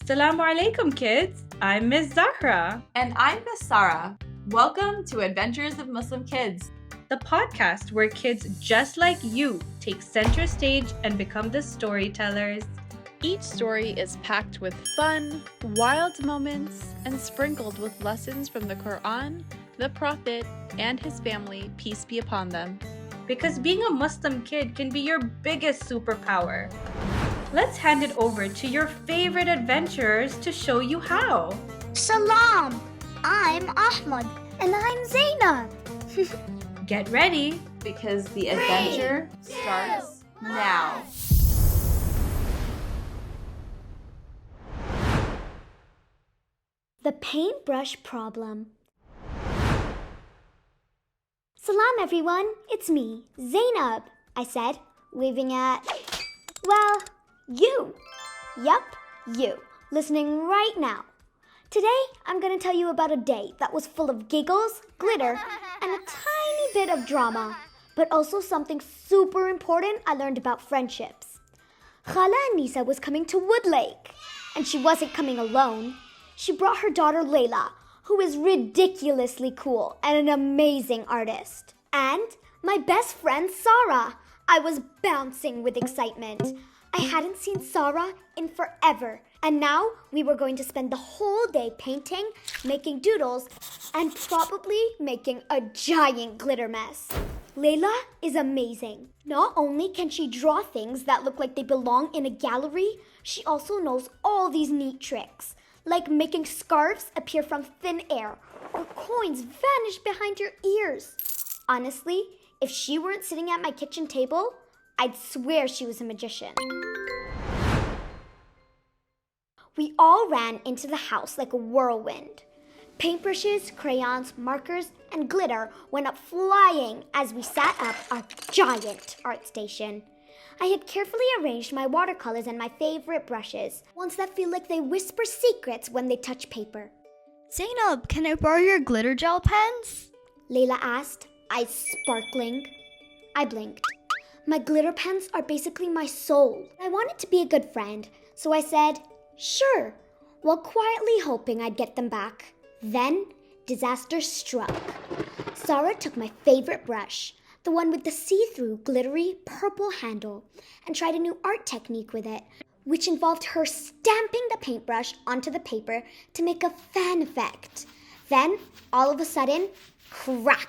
Assalamu alaikum, kids. I'm Miss Zahra, And I'm Miss Sarah. Welcome to Adventures of Muslim Kids, the podcast where kids just like you take center stage and become the storytellers. Each story is packed with fun, wild moments, and sprinkled with lessons from the Quran, the Prophet, and his family, peace be upon them. Because being a Muslim kid can be your biggest superpower. Let's hand it over to your favorite adventurers to show you how. Salam! I'm Ahmad. And I'm Zaynab. Get ready. because the adventure starts now. The paintbrush problem. Salam everyone, it's me, Zaynab, I said, waving at, well, you. Yup, you, listening right now. Today, I'm going to tell you about a day that was full of giggles, glitter, and a tiny bit of drama, but also something super important I learned about friendships. Khala Anisa was coming to Wood Lake, and she wasn't coming alone. She brought her daughter Layla, who is ridiculously cool and an amazing artist. And my best friend Sarah. I was bouncing with excitement. I hadn't seen Sarah in forever, and now we were going to spend the whole day painting, making doodles, and probably making a giant glitter mess. Layla is amazing. Not only can she draw things that look like they belong in a gallery, she also knows all these neat tricks, like making scarves appear from thin air or coins vanish behind your ears. Honestly, if she weren't sitting at my kitchen table, I'd swear she was a magician. We all ran into the house like a whirlwind. Paintbrushes, crayons, markers, and glitter went up flying as we sat up our giant art station. I had carefully arranged my watercolors and my favorite brushes, ones that feel like they whisper secrets when they touch paper. Zaynab, can I borrow your glitter gel pens? Layla asked, eyes sparkling. I blinked. My glitter pens are basically my soul. I wanted to be a good friend, so I said, sure, while quietly hoping I'd get them back. Then, disaster struck. Sarah took my favorite brush, the one with the see-through, glittery, purple handle, and tried a new art technique with it, which involved her stamping the paintbrush onto the paper to make a fan effect. Then, all of a sudden, crack!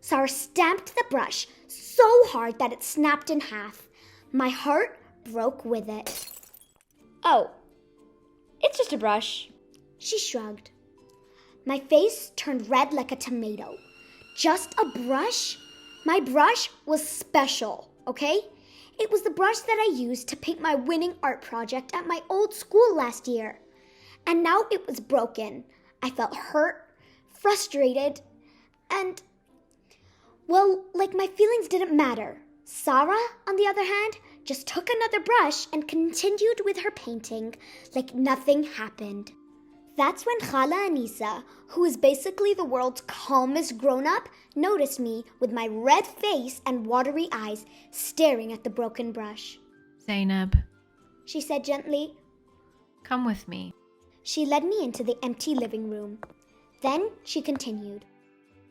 Sarah stamped the brush so hard that it snapped in half. My heart broke with it. Oh, it's just a brush. She shrugged. My face turned red like a tomato. Just a brush? My brush was special, okay? It was the brush that I used to paint my winning art project at my old school last year. And now it was broken. I felt hurt, frustrated, and, well, like my feelings didn't matter. Sarah, on the other hand, just took another brush and continued with her painting like nothing happened. That's when Khala Anisa, who is basically the world's calmest grown-up, noticed me with my red face and watery eyes staring at the broken brush. Zaynab, She said gently. come with me. She led me into the empty living room. Then she continued.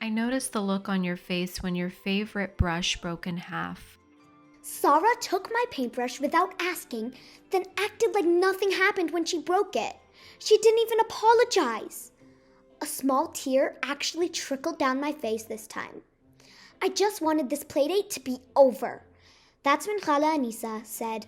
I noticed the look on your face when your favorite brush broke in half. Sarah took my paintbrush without asking, then acted like nothing happened when she broke it. She didn't even apologize. A small tear actually trickled down my face this time. I just wanted this playdate to be over. That's when Khala Anisa said,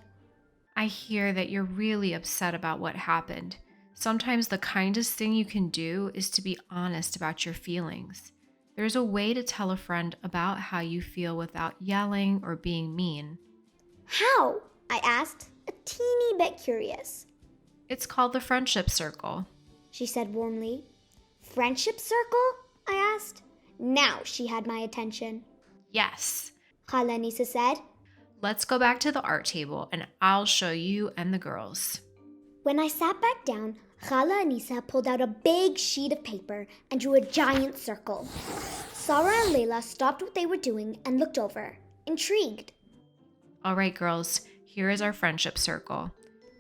I hear that you're really upset about what happened. Sometimes the kindest thing you can do is to be honest about your feelings. There's a way to tell a friend about how you feel without yelling or being mean. How? I asked, a teeny bit curious. It's called the friendship circle. She said warmly. Friendship circle? I asked. Now she had my attention. Yes. Khala Anisa said. Let's go back to the art table and I'll show you and the girls. When I sat back down, Khala Anisa pulled out a big sheet of paper and drew a giant circle. Sarah and Layla stopped what they were doing and looked over, intrigued. All right, girls, here is our friendship circle.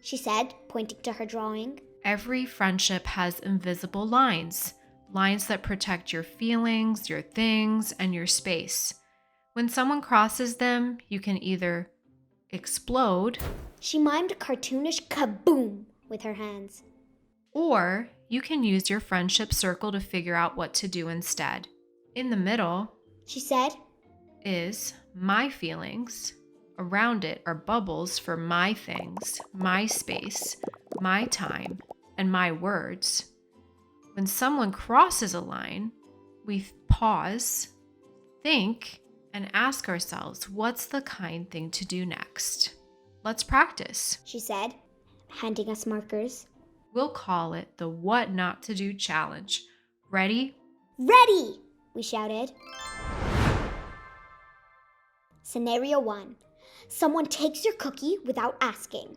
she said, pointing to her drawing. Every friendship has invisible lines, lines that protect your feelings, your things, and your space. When someone crosses them, you can either explode, She mimed a cartoonish kaboom with her hands. or you can use your friendship circle to figure out what to do instead. In the middle She said, is my feelings. Around it are bubbles for my things, my space, my time, and my words. When someone crosses a line, we pause, think, and ask ourselves, what's the kind thing to do next? Let's practice. she said, handing us markers. We'll call it the What Not to Do Challenge. Ready? Ready! We shouted. Scenario 1. Someone takes your cookie without asking.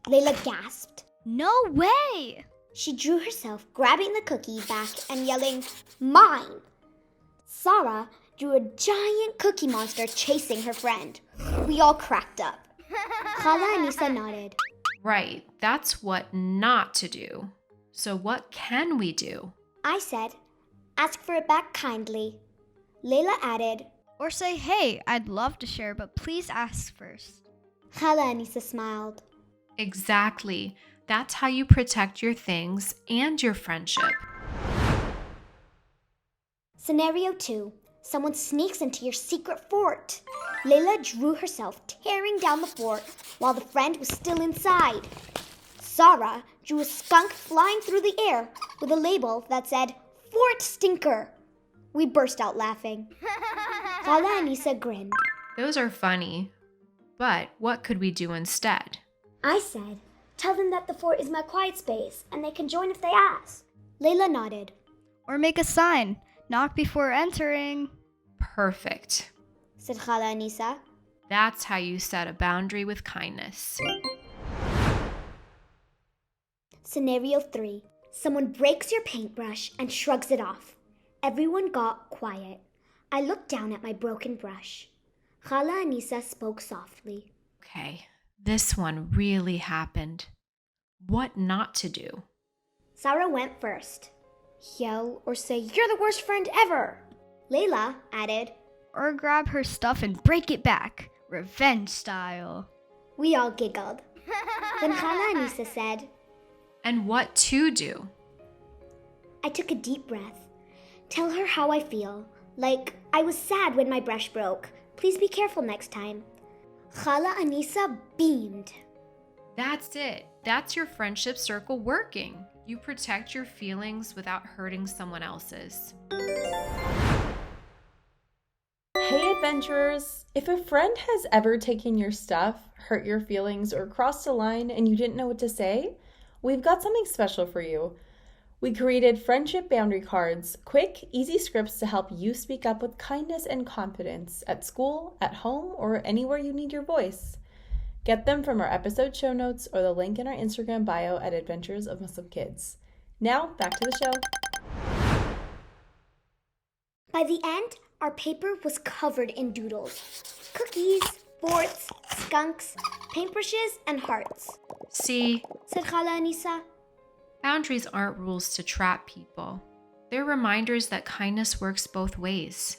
Layla gasped. No way! She drew herself, grabbing the cookie back and yelling, "Mine!" Sarah drew a giant cookie monster chasing her friend. We all cracked up. Khala Anisa nodded. Right, that's what not to do. So what can we do? I said, "Ask for it back kindly." Layla added, Or say, hey, I'd love to share, but please ask first. Khala Anisa smiled. Exactly. That's how you protect your things and your friendship. Scenario 2. Someone sneaks into your secret fort. Layla drew herself tearing down the fort while the friend was still inside. Sarah drew a skunk flying through the air with a label that said, "Fort Stinker." We burst out laughing. Khala Anisa grinned. Those are funny. But what could we do instead? I said, "Tell them that the fort is my quiet space and they can join if they ask." Layla nodded. Or make a sign. Knock before entering. Perfect. Said Khala Anisa. That's how you set a boundary with kindness. Scenario 3. Someone breaks your paintbrush and shrugs it off. Everyone got quiet. I looked down at my broken brush. Khala Anisa spoke softly. Okay, this one really happened. What not to do? Sarah went first. Yell or say, "You're the worst friend ever." Layla added. Or grab her stuff and break it back. Revenge style. We all giggled. Then Khala Anisa said, And what to do? I took a deep breath. "Tell her how I feel. Like, I was sad when my brush broke. Please be careful next time." Khala Anisa beamed. That's it. That's your friendship circle working. You protect your feelings without hurting someone else's. Hey adventurers! If a friend has ever taken your stuff, hurt your feelings, or crossed a line and you didn't know what to say, we've got something special for you. We created friendship boundary cards, quick, easy scripts to help you speak up with kindness and confidence at school, at home, or anywhere you need your voice. Get them from our episode show notes or the link in our Instagram bio at Adventures of Muslim Kids. Now, back to the show. By the end, our paper was covered in doodles. Cookies, forts, skunks, paintbrushes, and hearts. See, Said Khala Anisa. boundaries aren't rules to trap people. They're reminders that kindness works both ways.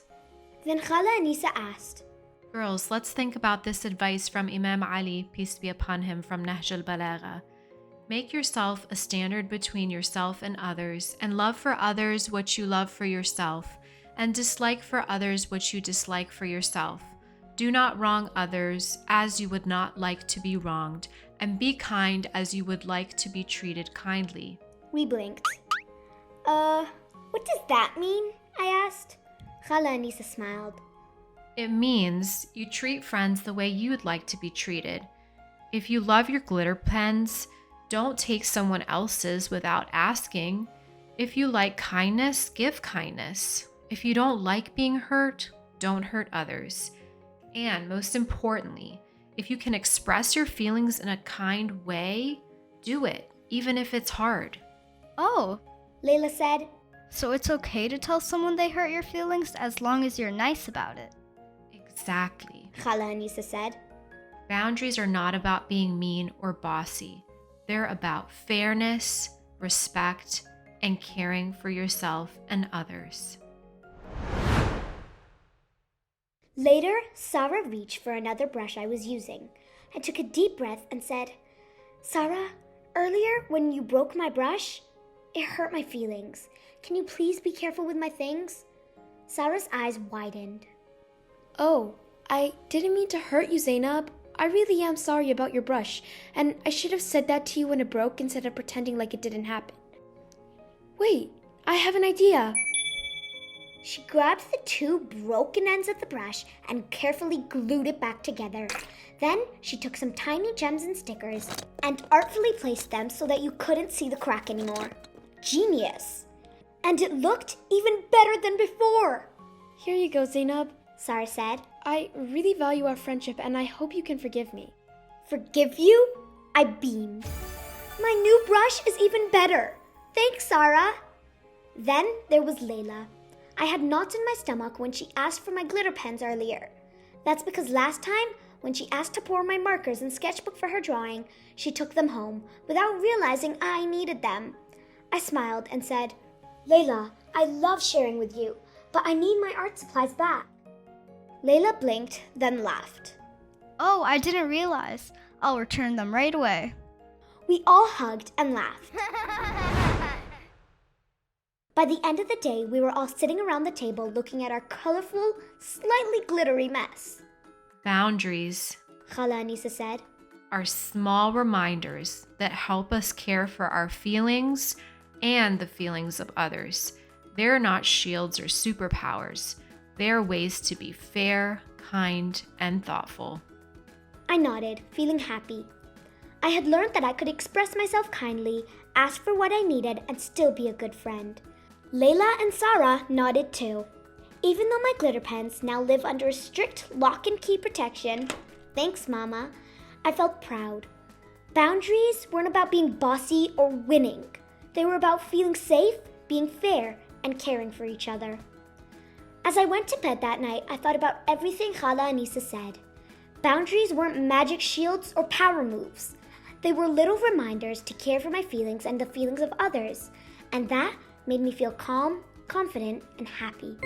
Then Khala Anisa asked, Girls, let's think about this advice from Imam Ali, peace be upon him, from Nahj al-Balagha. Make yourself a standard between yourself and others, and love for others what you love for yourself, and dislike for others what you dislike for yourself. Do not wrong others as you would not like to be wronged, and be kind as you would like to be treated kindly. We blinked. What does that mean? I asked. Khala Anisa smiled. It means you treat friends the way you'd like to be treated. If you love your glitter pens, don't take someone else's without asking. If you like kindness, give kindness. If you don't like being hurt, don't hurt others. And most importantly, if you can express your feelings in a kind way, do it, even if it's hard. Oh, Layla said. so it's okay to tell someone they hurt your feelings as long as you're nice about it. Exactly. Khala Anisa said. Boundaries are not about being mean or bossy. They're about fairness, respect, and caring for yourself and others. Later, Sarah reached for another brush I was using. I took a deep breath and said, Sarah, earlier when you broke my brush, it hurt my feelings. Can you please be careful with my things? Sarah's eyes widened. Oh, I didn't mean to hurt you, Zaynab. I really am sorry about your brush, and I should have said that to you when it broke instead of pretending like it didn't happen. Wait, I have an idea. She grabbed the two broken ends of the brush and carefully glued it back together. Then she took some tiny gems and stickers and artfully placed them so that you couldn't see the crack anymore. Genius! And it looked even better than before. Here you go, Zaynab. Sarah said. I really value our friendship, and I hope you can forgive me. Forgive you? I beamed. My new brush is even better. Thanks, Sarah. Then there was Layla. I had knots in my stomach when she asked for my glitter pens earlier. That's because last time, when she asked to pour my markers and sketchbook for her drawing, she took them home without realizing I needed them. I smiled and said, Layla, I love sharing with you, but I need my art supplies back. Layla blinked, then laughed. Oh, I didn't realize. I'll return them right away. We all hugged and laughed. By the end of the day, we were all sitting around the table looking at our colorful, slightly glittery mess. Boundaries, Khala Anisa said, are small reminders that help us care for our feelings and the feelings of others. They're not shields or superpowers. They're ways to be fair, kind, and thoughtful. I nodded, feeling happy. I had learned that I could express myself kindly, ask for what I needed, and still be a good friend. Layla and Sarah nodded too. Even though my glitter pens now live under a strict lock and key protection, thanks, Mama, I felt proud. Boundaries weren't about being bossy or winning. They were about feeling safe, being fair, and caring for each other. As I went to bed that night, I thought about everything Khala Anisa said. Boundaries weren't magic shields or power moves. They were little reminders to care for my feelings and the feelings of others, and that made me feel calm, confident, and happy.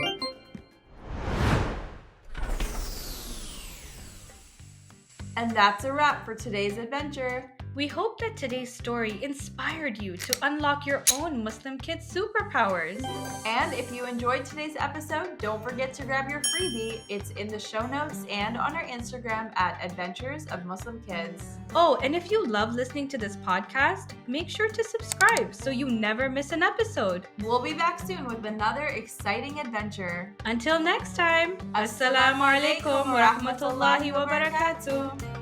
And that's a wrap for today's adventure. We hope that today's story inspired you to unlock your own Muslim kids' superpowers. And if you enjoyed today's episode, don't forget to grab your freebie. It's in the show notes and on our Instagram at Adventures of Muslim Kids. Oh, and if you love listening to this podcast, make sure to subscribe so you never miss an episode. We'll be back soon with another exciting adventure. Until next time, Assalamu alaikum wa rahmatullahi wa barakatuh.